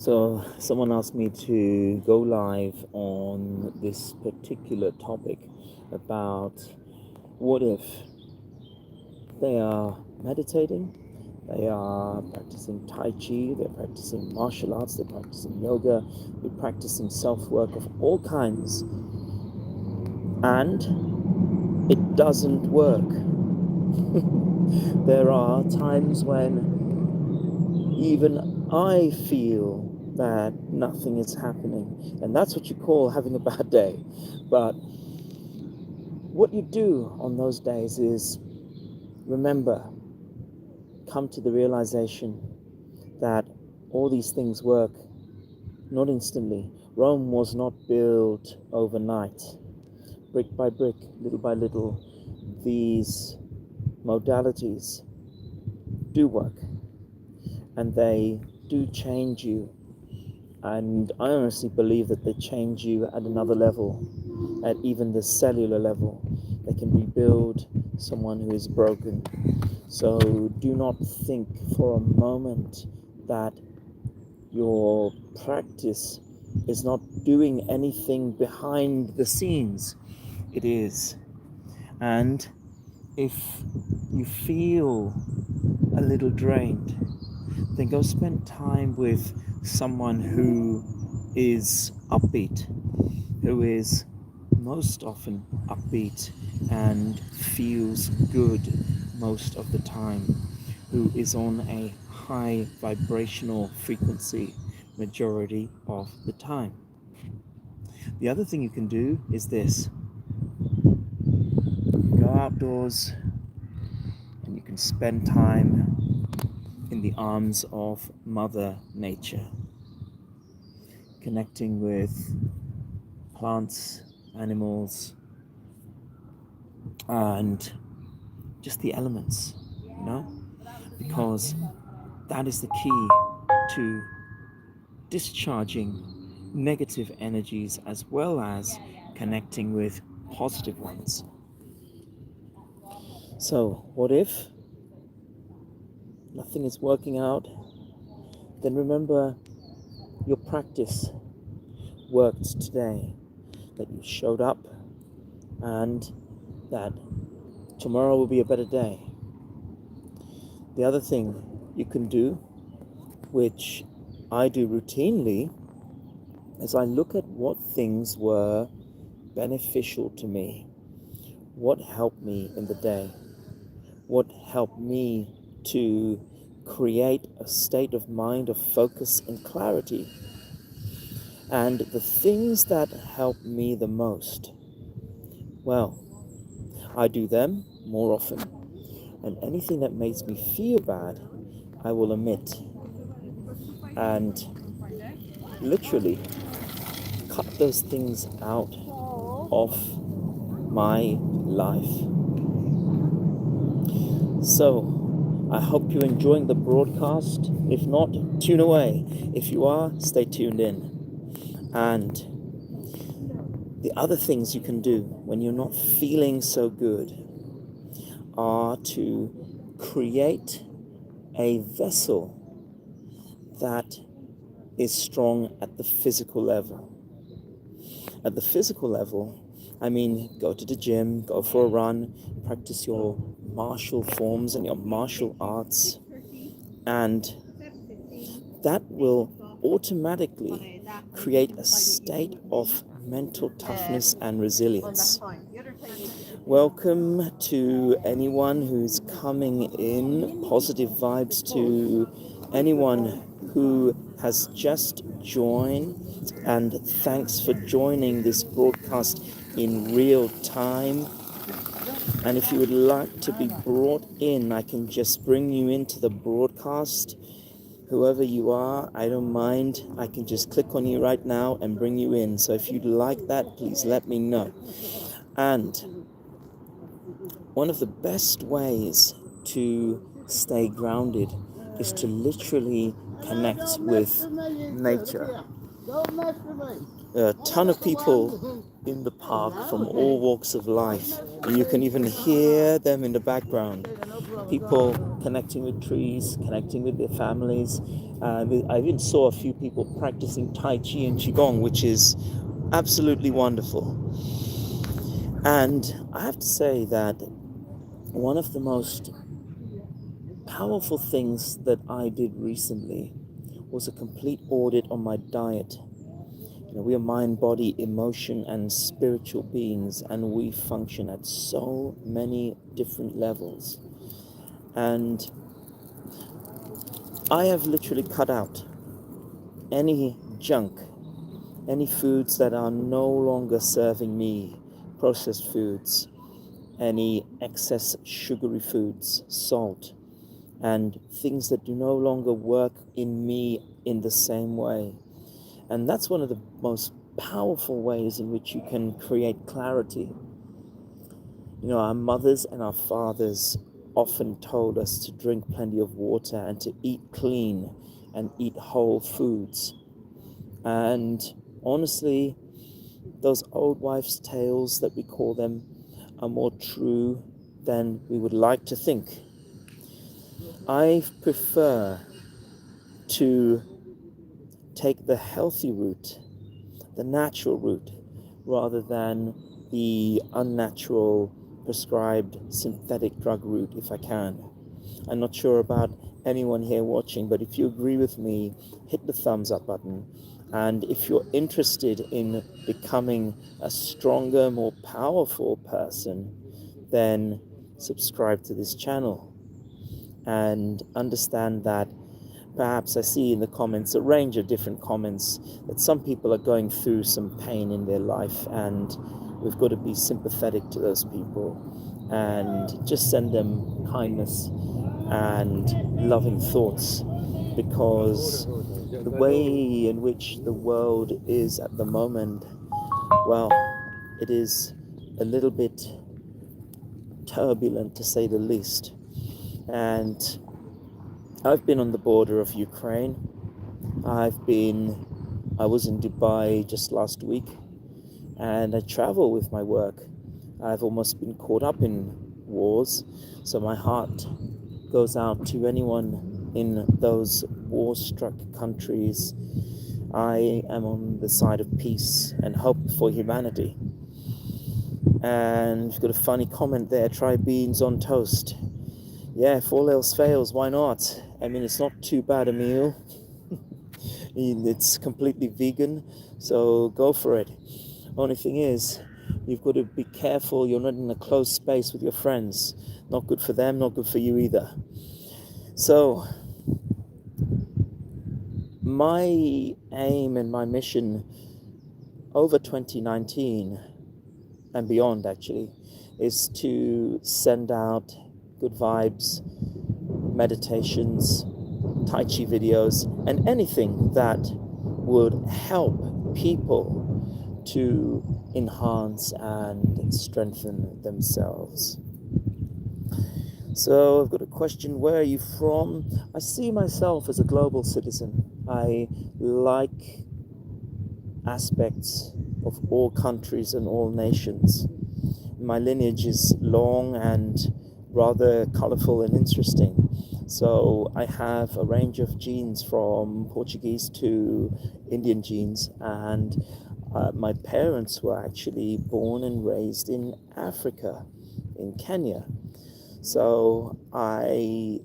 So someone asked me to go live on this particular topic about what if they are meditating, they are practicing Tai Chi, they're practicing martial arts, they're practicing yoga, they're practicing self-work of all kinds, and it doesn't work. There are times when even I feel that nothing is happening, and that's what you call having a bad day. But what you do on those days is remember, come to the realization that all these things work not instantly. Rome was not built overnight. Brick by brick, little by little, these modalities do work, and they do change you. And I honestly believe that they change you at another level, at even the cellular level. They can rebuild someone who is broken. So do not think for a moment that your practice is not doing anything behind the scenes. It is. And if you feel a little drained, then go spend time with someone who is upbeat, who is most often upbeat and feels good most of the time, who is on a high vibrational frequency majority of the time. The other thing you can do is this: go outdoors and you can spend time in the arms of Mother Nature, connecting with plants, animals, and just the elements, because that is the key to discharging negative energies as well as connecting with positive ones. So, what if nothing is working out? Then remember your practice worked today, that you showed up, and that tomorrow will be a better day. The other thing you can do, which I do routinely, is I look at what things were beneficial to me, what helped me in the day, what helped me to create a state of mind of focus and clarity. And the things that help me the most, well, I do them more often. And anything that makes me feel bad, I will omit. And literally cut those things out of my life. So, I hope you're enjoying the broadcast. If not, tune away. If you are, stay tuned in. And the other things you can do when you're not feeling so good are to create a vessel that is strong at the physical level. At the physical level, I mean, go to the gym, go for a run, practice your martial forms and your martial arts, and that will automatically create a state of mental toughness and resilience. Welcome to anyone who's coming in, positive vibes to anyone who has just joined, and thanks for joining this broadcast in real time. And if you would like to be brought in, I can just bring you into the broadcast. Whoever you are, I don't mind. I can just click on you right now and bring you in. So if you'd like that, please let me know. And one of the best ways to stay grounded is to literally connect with nature. A ton of people in the park from all walks of life. You can even hear them in the background. People connecting with trees, connecting with their families. I even saw a few people practicing Tai Chi and Qigong, which is absolutely wonderful. And I have to say that one of the most powerful things that I did recently was a complete audit on my diet. We are mind, body, emotion, and spiritual beings, and we function at so many different levels. And I have literally cut out any junk, any foods that are no longer serving me, processed foods, any excess sugary foods, salt, and things that do no longer work in me in the same way. And that's one of the most powerful ways in which you can create clarity. Our mothers and our fathers often told us to drink plenty of water and to eat clean and eat whole foods. And honestly, those old wives' tales that we call them are more true than we would like to think. I prefer to take the healthy route, the natural route, rather than the unnatural prescribed synthetic drug route if I can. I'm not sure about anyone here watching, but if you agree with me, hit the thumbs up button. And if you're interested in becoming a stronger, more powerful person, then subscribe to this channel and understand that perhaps I see in the comments a range of different comments that some people are going through some pain in their life, and we've got to be sympathetic to those people and just send them kindness and loving thoughts, because the way in which the world is at the moment, well, it is a little bit turbulent to say the least. And I've been on the border of Ukraine. I was in Dubai just last week, and I travel with my work. I've almost been caught up in wars, so my heart goes out to anyone in those war-struck countries. I am on the side of peace and hope for humanity. And you've got a funny comment there, try beans on toast. Yeah, if all else fails, why not? I mean, it's not too bad a meal. It's completely vegan, so go for it. Only thing is, you've got to be careful you're not in a closed space with your friends. Not good for them, not good for you either. So, my aim and my mission over 2019 and beyond, actually, is to send out good vibes, meditations, Tai Chi videos, and anything that would help people to enhance and strengthen themselves. So I've got a question, where are you from? I see myself as a global citizen. I like aspects of all countries and all nations. My lineage is long and rather colorful and interesting. So I have a range of genes from Portuguese to Indian genes, and my parents were actually born and raised in Africa, in Kenya. So I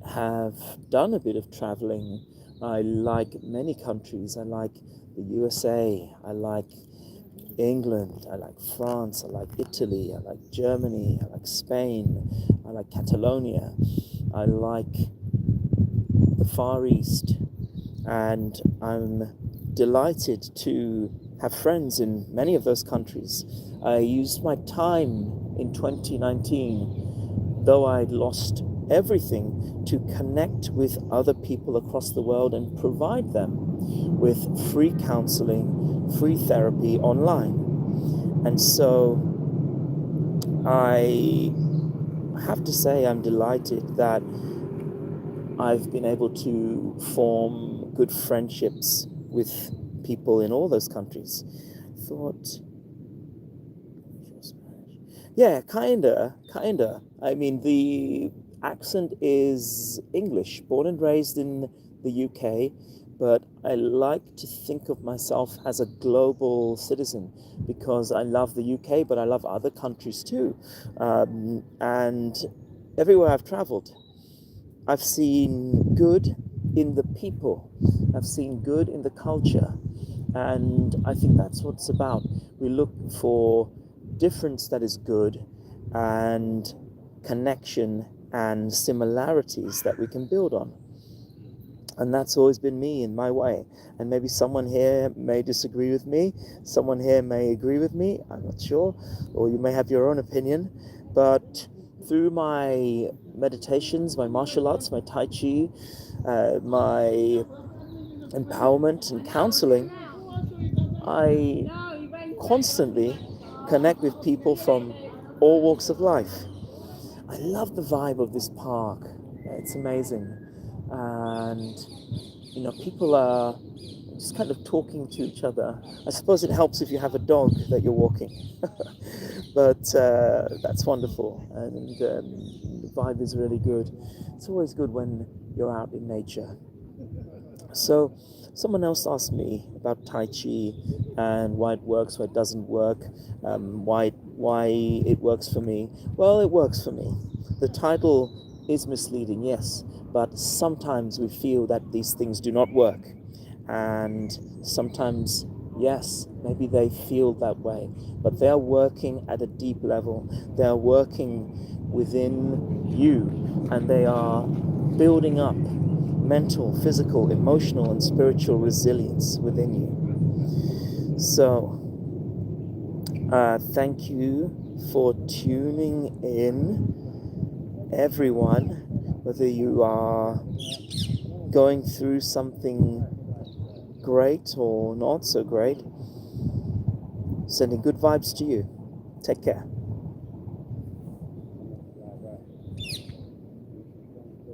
have done a bit of traveling. I like many countries. I like the USA, I like England, I like France, I like Italy, I like Germany, I like Spain, I like Catalonia, I like the Far East, and I'm delighted to have friends in many of those countries. I used my time in 2019, though I'd lost everything, to connect with other people across the world and provide them with free counseling, free therapy online. And so I have to say I'm delighted that I've been able to form good friendships with people in all those countries. Thought, yeah, kinda. I mean, the accent is English, born and raised in the UK, but I like to think of myself as a global citizen because I love the UK, but I love other countries too. And everywhere I've traveled, I've seen good in the people, I've seen good in the culture, and I think that's what it's about. We look for difference that is good and connection and similarities that we can build on. And that's always been me in my way. And maybe someone here may disagree with me, someone here may agree with me, I'm not sure, or you may have your own opinion. But through my meditations, my martial arts, my Tai Chi, my empowerment and counseling, I constantly connect with people from all walks of life. I love the vibe of this park. It's amazing. And, people are just kind of talking to each other. I suppose it helps if you have a dog that you're walking. But that's wonderful. And the vibe is really good. It's always good when you're out in nature. So someone else asked me about Tai Chi and why it works, why it doesn't work, why it works for me. Well, it works for me. The title is misleading, yes, but sometimes we feel that these things do not work. And sometimes, yes, maybe they feel that way, but they are working at a deep level. They are working within you, and they are building up mental, physical, emotional, and spiritual resilience within you. So, thank you for tuning in, everyone, whether you are going through something great or not so great. Sending good vibes to you. Take care.